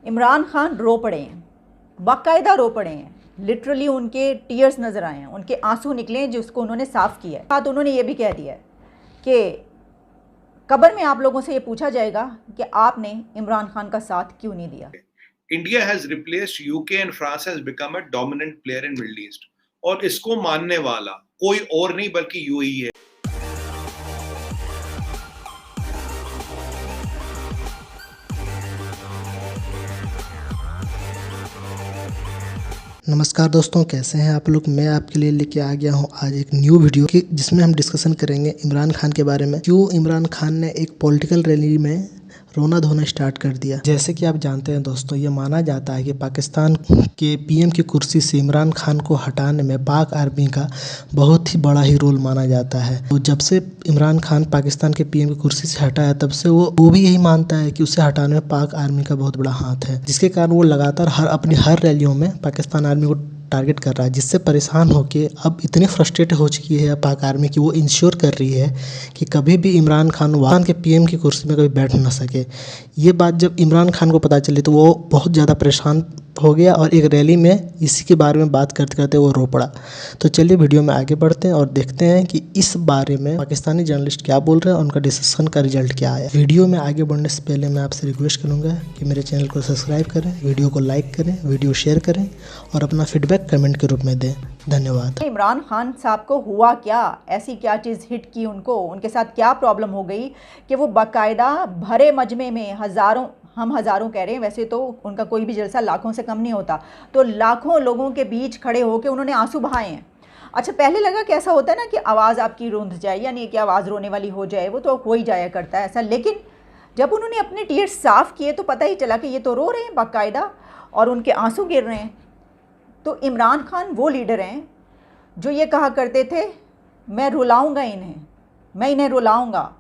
इमरान खान रो पड़े हैं, बाकायदा रो पड़े हैं, लिटरली उनके टीयर्स नज़र आए हैं, उनके आंसू निकले हैं जिसको उन्होंने साफ़ किया है। बात उन्होंने ये भी कह दिया है कि कब्र में आप लोगों से ये पूछा जाएगा कि आपने इमरान खान का साथ क्यों नहीं दिया। India has replaced UK and France has become a dominant player in Middle East और इसको मानने वाला कोई और नहीं बल्कि यूएई है। नमस्कार दोस्तों, कैसे हैं आप लोग। मैं आपके लिए लेके आ गया हूं आज एक न्यू वीडियो की जिसमें हम डिस्कशन करेंगे इमरान खान के बारे में। क्यों इमरान खान ने एक पॉलिटिकल रैली में रोना धोना स्टार्ट कर दिया। जैसे कि आप जानते हैं दोस्तों, ये माना जाता है कि पाकिस्तान के पीएम की कुर्सी से इमरान खान को हटाने में पाक आर्मी का बहुत ही बड़ा ही रोल माना जाता है। तो जब से इमरान खान पाकिस्तान के पीएम की कुर्सी से हटा है, तब से वो भी यही मानता है कि उसे हटाने में पाक आर्मी का बहुत बड़ा हाथ है, जिसके कारण वो लगातार अपनी हर रैलियों में पाकिस्तान आर्मी को टारगेट कर रहा है, जिससे परेशान होकर अब इतनी फ्रस्ट्रेट हो चुकी है पाक आर्मी की वो इंश्योर कर रही है कि कभी भी इमरान खान वहाँ के पीएम की कुर्सी में कभी बैठ ना सके। ये बात जब इमरान खान को पता चली तो वो बहुत ज़्यादा परेशान हो गया और एक रैली में इसी के बारे में बात करते करते वो रो पड़ा। तो चलिए वीडियो में आगे बढ़ते हैं और देखते हैं कि इस बारे में पाकिस्तानी जर्नलिस्ट क्या बोल रहे हैं और उनका डिस्कशन का रिजल्ट क्या आया। वीडियो में आगे बढ़ने से पहले मैं आपसे रिक्वेस्ट करूंगा कि मेरे चैनल को सब्सक्राइब करें, वीडियो को लाइक करें, वीडियो शेयर करें और अपना फीडबैक कमेंट के रूप में दें। धन्यवाद। इमरान खान साहब को हुआ क्या, ऐसी क्या चीज़ हिट की उनको, उनके साथ क्या प्रॉब्लम हो गई कि वो बाकायदा भरे मजमे में हम हज़ारों कह रहे हैं, वैसे तो उनका कोई भी जलसा लाखों से कम नहीं होता, तो लाखों लोगों के बीच खड़े होकर उन्होंने आंसू बहाए हैं। अच्छा, पहले लगा कि ऐसा होता है ना कि आवाज़ आपकी रुंध जाए, यानी कि आवाज़ रोने वाली हो जाए, वो तो हो ही जाया करता है ऐसा, लेकिन जब उन्होंने अपने टीयर्स साफ़ किए तो पता ही चला कि ये तो रो रहे हैं बाकायदा और उनके आंसू गिर रहे हैं। तो इमरान खान वो लीडर हैं जो ये कहा करते थे, मैं रुलाऊंगा इन्हें, मैं इन्हें रुलाऊंगा।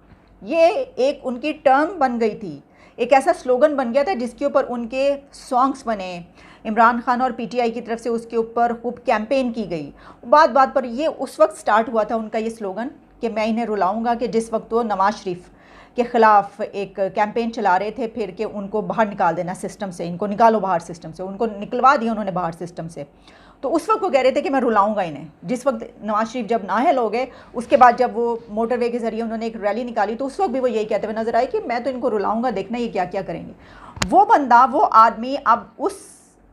ये एक उनकी टर्म बन गई थी, एक ऐसा स्लोगन बन गया था जिसके ऊपर उनके सॉन्ग्स बने। इमरान खान और पीटीआई की तरफ से उसके ऊपर खूब कैंपेन की गई। बात बात पर ये उस वक्त स्टार्ट हुआ था उनका ये स्लोगन कि मैं इन्हें रुलाऊंगा, कि जिस वक्त वो नवाज शरीफ के ख़िलाफ़ एक कैंपेन चला रहे थे फिर कि उनको बाहर निकाल देना सिस्टम से, इनको निकालो बाहर सिस्टम से, उनको निकलवा दिया उन्होंने बाहर सिस्टम से। तो उस वक्त वो कह रहे थे कि मैं रुलाऊंगा इन्हें। जिस वक्त नवाज शरीफ जब नाअहल हो गए, उसके बाद जब वो मोटरवे के ज़रिए उन्होंने एक रैली निकाली, तो उस वक्त भी वो यही कहते हुए नजर आए कि मैं तो इनको रुलाऊंगा, देखना ये क्या क्या करेंगे। वो बंदा, वो आदमी अब उस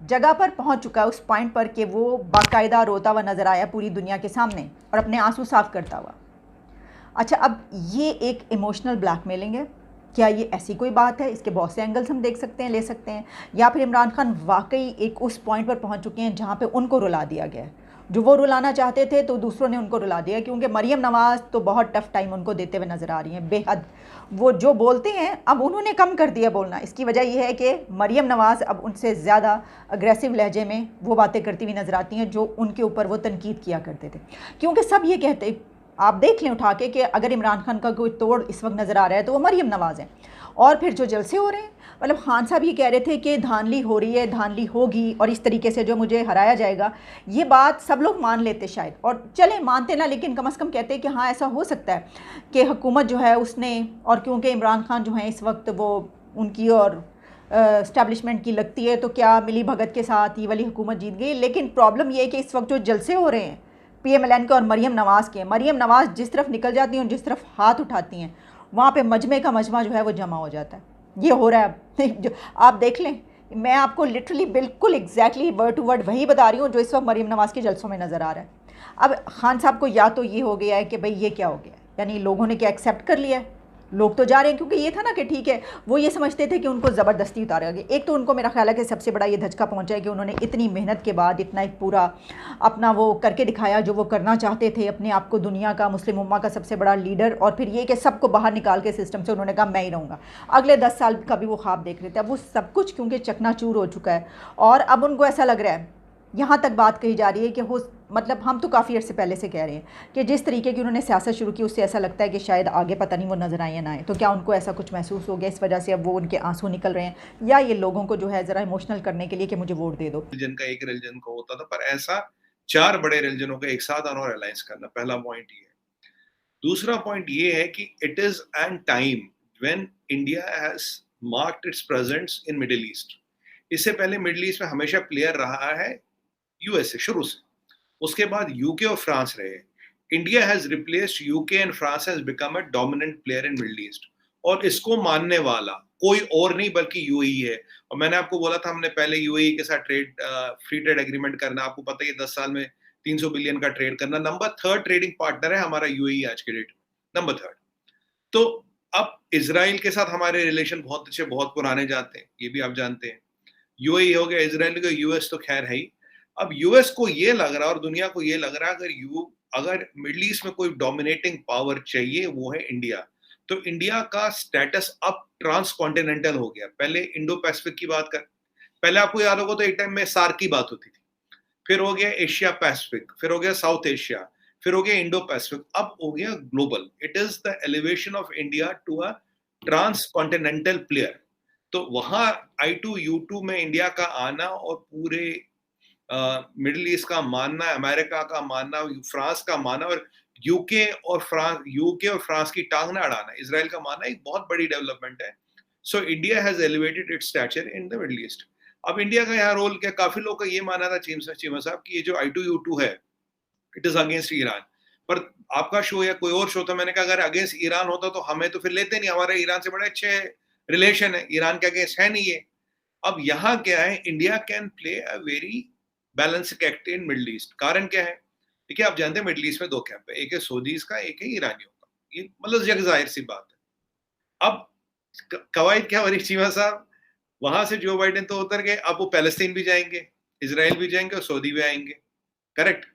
जगह पर पहुंच चुका है, उस पॉइंट पर कि वो बाकायदा रोता हुआ नजर आया पूरी दुनिया के सामने और अपने आंसू साफ करता हुआ। अच्छा, अब ये एक इमोशनल ब्लैकमेलिंग है, क्या ये ऐसी कोई बात है? इसके बहुत से एंगल्स हम देख सकते हैं, ले सकते हैं, या फिर इमरान खान वाकई एक उस पॉइंट पर पहुंच चुके हैं जहां पे उनको रुला दिया गया है। जो वो रुलाना चाहते थे तो दूसरों ने उनको रुला दिया, क्योंकि मरीम नवाज़ तो बहुत टफ टाइम उनको देते हुए नज़र आ रही हैं, बेहद। वो जो बोलते हैं अब उन्होंने कम कर दिया बोलना। इसकी वजह यह है कि मरीम नवाज़ अब उनसे ज़्यादा अग्रेसिव लहजे में वो बातें करती हुई नज़र आती हैं जो उनके ऊपर वो तनकीद किया करते थे। क्योंकि सब ये कहते, आप देख लें उठा के, कि अगर इमरान खान का कोई तोड़ इस वक्त नज़र आ रहा है तो वो मरीम नवाज़ हैं। और फिर जो जलसे हो रहे हैं, मतलब खान साहब ये कह रहे थे कि धांधली हो रही है, धांधली होगी और इस तरीके से जो मुझे हराया जाएगा, ये बात सब लोग मान लेते शायद, और चले मानते ना, लेकिन कम से कम कहते कि हाँ ऐसा हो सकता है कि हुकूमत जो है उसने, और क्योंकि इमरान खान जो है इस वक्त वो उनकी और इस्टेब्लिशमेंट की लगती है, तो क्या मिली भगत के साथ ये वाली हुकूमत जीत गई। लेकिन प्रॉब्लम ये है कि इस वक्त जो जलसे हो रहे हैं PMLN के और मरीम नवाज़ के, मरीम नवाज़ जिस तरफ निकल जाती हैं और जिस तरफ हाथ उठाती हैं, वहाँ पे मजमे का मजमा जो है वो जमा हो जाता है। ये हो रहा है जो आप देख लें, मैं आपको लिटरली बिल्कुल एग्जैक्टली वर्ड टू वर्ड वही बता रही हूँ जो इस वक्त मरीम नवाज़ के जलसों में नज़र आ रहा है। अब खान साहब को या तो ये हो गया है कि भाई ये क्या हो गया, यानी लोगों ने क्या एक्सेप्ट कर लिया है, लोग तो जा रहे हैं, क्योंकि ये था ना कि ठीक है, वो ये समझते थे कि उनको ज़बरदस्ती उतारा गया। एक तो उनको मेरा ख्याल है कि सबसे बड़ा ये धचका पहुंचा है कि उन्होंने इतनी मेहनत के बाद इतना एक पूरा अपना वो करके दिखाया जो वो करना चाहते थे, अपने आप को दुनिया का, मुस्लिम उम्मा का सबसे बड़ा लीडर, और फिर ये कि सबको बाहर निकाल के सिस्टम से उन्होंने कहा मैं ही रहूँगा। अगले 10 साल का भी वो ख्वाब देख रहे थे। अब वो सब कुछ क्योंकि चकनाचूर हो चुका है, और अब उनको ऐसा लग रहा है, यहाँ तक बात कही जा रही है कि हो, मतलब हम तो काफ़ी अर्से पहले से कह रहे हैं कि जिस तरीके की उन्होंने सियासत शुरू की, उससे ऐसा लगता है कि शायद आगे पता नहीं वो नज़र आए या ना आए। तो क्या उनको ऐसा कुछ महसूस हो गया, इस वजह से अब वो उनके आंसू निकल रहे हैं, या ये लोगों को जो है ज़रा इमोशनल करने के लिए कि मुझे वोट दे दो। रिलीजन का एक रिलीजन को होता था, पर ऐसा 4 बड़े रिलीजनों का एक साथ आना और अलायंस करना, पहला पॉइंट ये है। दूसरा पॉइंट ये है कि it is an time when India has marked it's presence in middle east. इससे पहले मिडिल ईस्ट में हमेशा प्लेयर रहा है यूएसए शुरू से, उसके बाद यूके और फ्रांस रहे। India has replaced UK and France has become a dominant player in middle east, और इसको मानने वाला कोई और नहीं बल्कि यूएई है। और मैंने आपको बोला था हमने पहले यूएई के साथ फ्री ट्रेड एग्रीमेंट करना, आपको पता है 10 साल में 300 बिलियन का ट्रेड करना। नंबर 3 ट्रेडिंग पार्टनर है हमारा यूएई आज के डेट में, नंबर 3। तो अब इजराइल के साथ हमारे रिलेशन बहुत अच्छे, बहुत पुराने जाते हैं, ये भी आप जानते हैं। यूएई हो गया, इजराइल का, यूएस तो खैर है ही। अब यूएस को ये लग रहा है और दुनिया को ये लग रहा है अगर मिडिल ईस्ट में कोई डोमिनेटिंग पावर चाहिए वो है इंडिया। तो इंडिया का स्टेटस अब ट्रांसकॉन्टिनेंटल हो गया। पहले इंडो पैसिफिक की बात कर, पहले आपको याद होगा तो एक टाइम में सार्क की बात होती थी, फिर हो गया एशिया पैसिफिक, फिर हो गया साउथ एशिया, फिर हो गया इंडो पैसिफिक, अब हो गया global. It is the elevation of India to a transcontinental player. तो वहां I2U2 में इंडिया का आना और पूरे मिडिल ईस्ट का मानना, अमेरिका का मानना, फ्रांस का मानना, और यूके और फ्रांस की टांग ना अड़ाना, इजराइल का मानना एक बहुत बड़ी डेवलपमेंट है। So India has elevated it's stature in the middle east. अब इंडिया का यहाँ रोल क्या, काफी लोग का ये माना था चीमा साहब कि ये जो I2U2 है इट इज अगेंस्ट ईरान, पर आपका शो या कोई और शो था, मैंने कहा अगर अगेंस्ट ईरान होता तो हमें तो फिर लेते नहीं, हमारे ईरान से बड़े अच्छे रिलेशन है, ईरान के अगेंस्ट है नहीं ये। अब यहाँ क्या है, India can play a very balancing act in middle east. कारण क्या है, देखिए आप जानते हैं मिडिल ईस्ट में 2 कैंप है, एक है सऊदीज का, एक है ईरानियों का, ये मतलब जग जाहिर सी बात है। अब कवायद क्या हो रही चीमा साहब, वहां से जो बाइडेन तो उतर गए, अब वो पैलेस्तीन भी जाएंगे, इजराइल भी जाएंगे और सऊदी भी आएंगे, करेक्ट।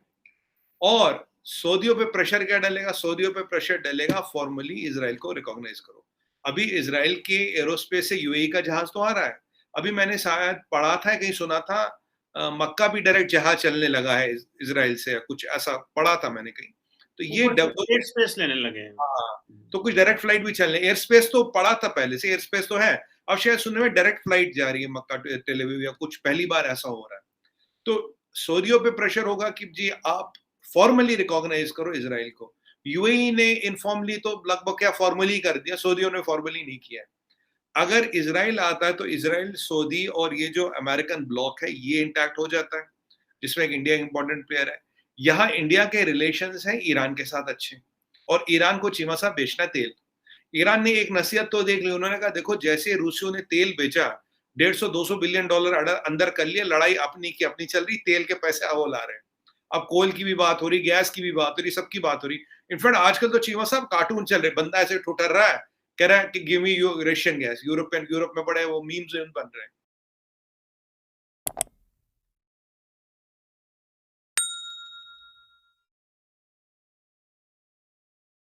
और सऊदियों पे प्रेशर क्या डलेगा, सऊदियों पे प्रेशर डलेगा फॉर्मली इजराइल को रिकॉग्नाइज करो। अभी इजराइल के एरोस्पेस से यूएई का जहाज तो आ रहा है, अभी मैंने शायद पढ़ा था, कहीं सुना था मक्का भी डायरेक्ट जहाज चलने लगा है इजराइल से, कुछ ऐसा पढ़ा था मैंने कहीं। तो ये एयर स्पेस लेने लगे हैं। हाँ, तो कुछ डायरेक्ट फ्लाइट भी चलने, एयर स्पेस तो पढ़ा था पहले से, एयर स्पेस तो है, अब शायद सुनने में डायरेक्ट फ्लाइट जा रही है मक्का टू टेल अवीव, या कुछ पहली बार ऐसा हो रहा है। तो सऊदियों पे प्रेशर होगा कि जी आप फॉर्मली रिकॉग्नाइज करो इजराइल को। यूएई ने इनफॉर्मली तो लगभग क्या फॉर्मली कर दिया, सऊदियों ने फॉर्मली नहीं किया। अगर इजराइल आता है तो इजराइल, सऊदी और ये जो अमेरिकन ब्लॉक है ये इंटैक्ट हो जाता है, जिसमें एक इंडिया इंपॉर्टेंट प्लेयर है। यहाँ इंडिया के रिलेशंस हैं ईरान के साथ अच्छे, और ईरान को चीमा साहब बेचना तेल। ईरान ने एक नसीहत तो देख ली, उन्होंने कहा देखो जैसे रूसियों ने तेल बेचा, 150-200 बिलियन डॉलर अंदर कर लिया, लड़ाई अपनी की अपनी चल रही, तेल के पैसे अब वो ला रहे हैं। अब कोल की भी बात हो रही, गैस की भी बात हो रही, सबकी बात हो रही। इनफैक्ट आजकल तो चीमा साहब कार्टून चल रहे, बंदा ऐसे ठुठर रहा है, कह रहा है कि give me Russian gas, Europe में बड़े वो मीम्स बन रहे हैं।